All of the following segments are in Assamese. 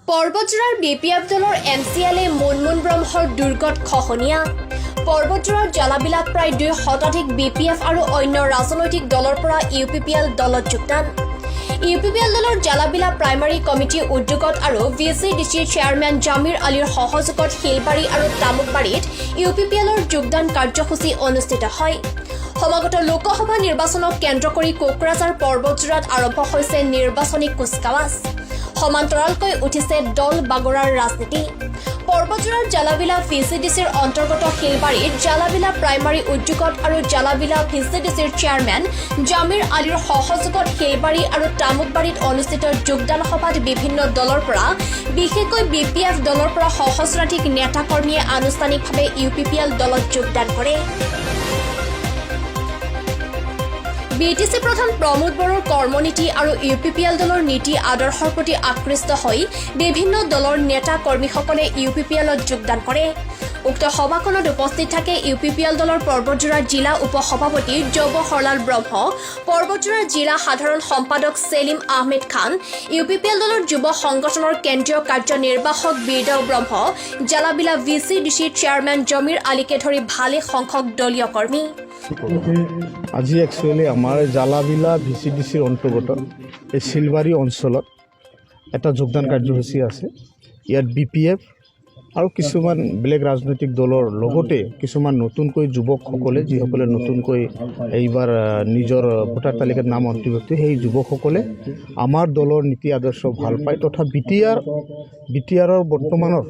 পৰ্বতজোৰাৰ বিপিএফ দলৰ MCLA মুনমুন ব্ৰহ্মৰ দুৰ্গত খহনীয়া। পৰ্বতজোৰাৰ জ্বালাবিলাত প্ৰায় 2 শতাধিক BPF আৰু অন্য ৰাজনৈতিক দলৰ পৰা UPPL দলত যোগদান। UPPL দলৰ জ্বালাবিলা প্ৰাইমাৰী কমিটি উদ্যোগত আৰু VCDC চেয়াৰমেন জামিৰ আলীৰ সহযোগত শিলবাৰী আৰু তামুকবাৰীত UPPLৰ যোগদান কাৰ্যসূচী অনুষ্ঠিত হয়। সমাগত লোকসভা নিৰ্বাচনক কেন্দ্ৰ কৰি কোকৰাঝাৰ পৰ্বতজোৰাত আৰম্ভ হৈছে নিৰ্বাচনী কুচকাৱাজ। সমান্তৰালকৈ উঠিছে দল বাগৰাৰ ৰাজনীতি। পৰ্বতজোৰাৰ জ্বালাবিলা VCDCৰ অন্তৰ্গত শিলবাৰীত জ্বালাবিলা প্ৰাইমাৰী উদ্যোগত আৰু জ্বালাবিলা VCDCৰ চেয়াৰমেন জামিৰ আলীৰ সহযোগত শিলবাৰী আৰু তামুকবাৰীত অনুষ্ঠিত যোগদান সভাত বিভিন্ন দলৰ পৰা বিশেষকৈ BPF দলৰ পৰা সহস্ৰাধিক নেতাকৰ্মীয়ে আনুষ্ঠানিকভাৱে UPPL দলত যোগদান কৰে। BTC প্ৰধান প্ৰমোদ বড়োৰ কৰ্মনীতি আৰু UPPL দলৰ নীতি আদৰ্শৰ প্ৰতি আকৃষ্ট হৈ বিভিন্ন দলৰ নেতা কৰ্মীসকলে UPPLত যোগদান কৰে। উক্ত সভাখনত উপস্থিত থাকে UPPL দলৰ পৰ্বতজোৰা জিলা উপসভাপতি জৱাহৰলাল ব্ৰহ্ম, পৰ্বতজোৰা জিলা সাধাৰণ সম্পাদক সেলিম আহমেদ খান, UPPL দলৰ যুৱ সংগঠনৰ কেন্দ্ৰীয় কাৰ্যনিৰ্বাহক বীৰদেও ব্ৰহ্ম, জ্বালাবিলা VCDC চেয়াৰমেন জমিৰ আলীকে ধৰি ভালে সংখ্যক দলীয় কৰ্মী। আজি একচুৱেলি আমাৰ জ্বালাবিলা VCDCৰ অন্তৰ্গত এই শিলবাৰী অঞ্চলত এটা যোগদান কাৰ্যসূচী আছে। ইয়াত BPF আৰু কিছুমান বেলেগ ৰাজনৈতিক দলৰ লগতে কিছুমান নতুনকৈ যুৱকসকলে যিসকলে নতুনকৈ এইবাৰ নিজৰ ভোটাৰ তালিকাত নাম অন্তৰ্ভুক্ত সেই যুৱকসকলে আমাৰ দলৰ নীতি আদৰ্শ ভাল পায় তথা BTRৰ বৰ্তমানৰ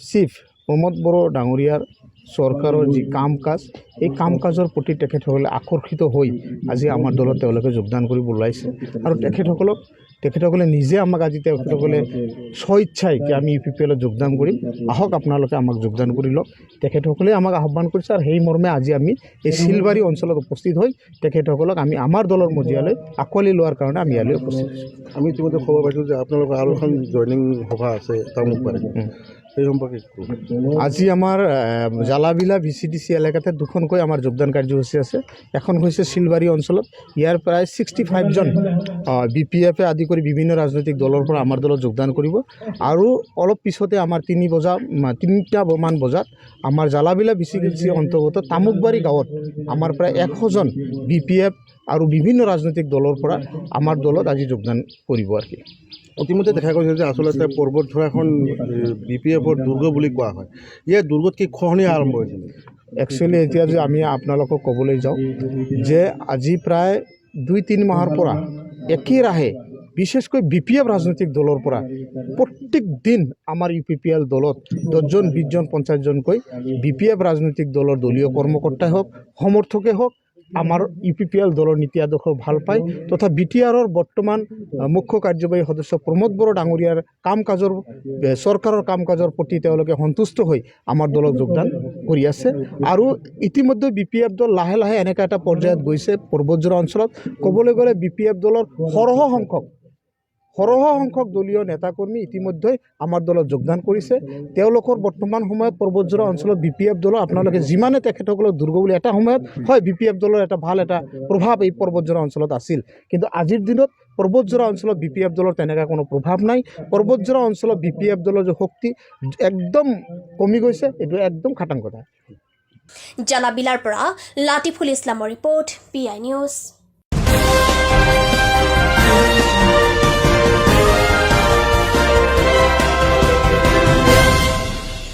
চিফ প্ৰমোদ বড়ো ডাঙৰীয়াৰ চৰকাৰৰ যি কাম কাজ এই কাম কাজৰ প্ৰতি তেখেতসকলে আকৰ্ষিত হৈ আজি আমাৰ দলত তেওঁলোকে যোগদান কৰিব ওলাইছে আৰু তেখেতসকলে নিজে আমাক আজি তেখেতসকলে স্বইচ্ছাই যে আমি UPPLত যোগদান কৰিম, আহক আপোনালোকে আমাক যোগদান কৰি লওক। তেখেতসকলে আমাক আহ্বান কৰিছে আৰু সেই মৰ্মে আজি আমি এই শিলবাৰী অঞ্চলত উপস্থিত হৈ তেখেতসকলক আমি আমাৰ দলৰ মজিয়ালৈ আঁকোৱালি লোৱাৰ কাৰণে আমি ইয়ালৈ উপস্থিত হৈছোঁ। আমি ইতিমধ্যে খবৰ পাইছোঁ যে আপোনালোকৰ আৰু এখন জইনিং সভা আছে তামুকবাৰীত, সেই সম্পৰ্কে আজি আমাৰ জ্বালাবিলা VCDC এলেকাতে দুখনকৈ আমাৰ যোগদান কাৰ্যসূচী আছে। এখন হৈছে শিলবাৰী অঞ্চলত, ইয়াৰ প্ৰায় 65 জন BPF আদি কৰি বিভিন্ন ৰাজনৈতিক দলৰ পৰা আমাৰ দলত যোগদান কৰিব আৰু অলপ পিছতে আমাৰ 3টামান বজাত আমাৰ জ্বালাবিলা VCDC অন্তৰ্গত তামুকবাৰী গাঁৱত আমাৰ প্ৰায় 100 জন BPF আৰু বিভিন্ন ৰাজনৈতিক দলৰ পৰা আমাৰ দলত আজি যোগদান কৰিব আৰু কি। ইতিমধ্যে দেখা গৈছে যে আচলতে পৰ্বতজোৰাখন BPFৰ দুৰ্গ বুলি কোৱা হয়। ইয়াৰ দুৰ্গত কি খহনীয়া আৰম্ভ হৈছিল? একচুৱেলি এতিয়া যে আমি আপোনালোকক ক'বলৈ যাওঁ যে আজি প্ৰায় 2-3 মাহৰ পৰা একেৰাহে বিশেষকৈ BPF ৰাজনৈতিক দলৰ পৰা প্ৰত্যেক দিন আমাৰ UPPL দলত 10জন 20জন 50জনকৈ BPF ৰাজনৈতিক দলৰ দলীয় কৰ্মকৰ্তাই হওক সমৰ্থকে হওক আমাৰ UPPL দলৰ নীতি আদৰ্শ ভাল পায় তথা BTRৰ বৰ্তমান মুখ্য কাৰ্যবাহী সদস্য প্ৰমোদ বড়ো ডাঙৰীয়াৰ কাম কাজৰ চৰকাৰৰ কাম কাজৰ প্ৰতি তেওঁলোকে সন্তুষ্ট হৈ আমাৰ দলত যোগদান কৰি আছে আৰু ইতিমধ্যে BPF দল লাহে লাহে এনেকুৱা এটা পৰ্যায়ত গৈছে পৰ্বতজোৰা অঞ্চলত ক'বলৈ গ'লে BPF দলৰ সৰহ সংখ্যক দলীয় নেতাকৰ্মী ইতিমধ্যে আমাৰ দলত যোগদান কৰিছে। তেওঁলোকৰ বৰ্তমান সময়ত পৰ্বতজোৰা অঞ্চলত BPF দলৰ আপোনালোকে যিমানে তেখেতসকলক দুৰ্গ বুলি এটা সময়ত হয় BPF দলৰ এটা ভাল এটা প্ৰভাৱ এই পৰ্বতজোৰা অঞ্চলত আছিল, কিন্তু আজিৰ দিনত পৰ্বতজোৰা অঞ্চলত BPF দলৰ তেনেকুৱা কোনো প্ৰভাৱ নাই। পৰ্বতজোৰা অঞ্চলত BPF দলৰ যে শক্তি একদম কমি গৈছে, এইটো একদম খাটাং কথা। জ্বালাবিলাৰ পৰা লাতিফুল ইছলামৰ ৰিপৰ্ট, PI নিউজ।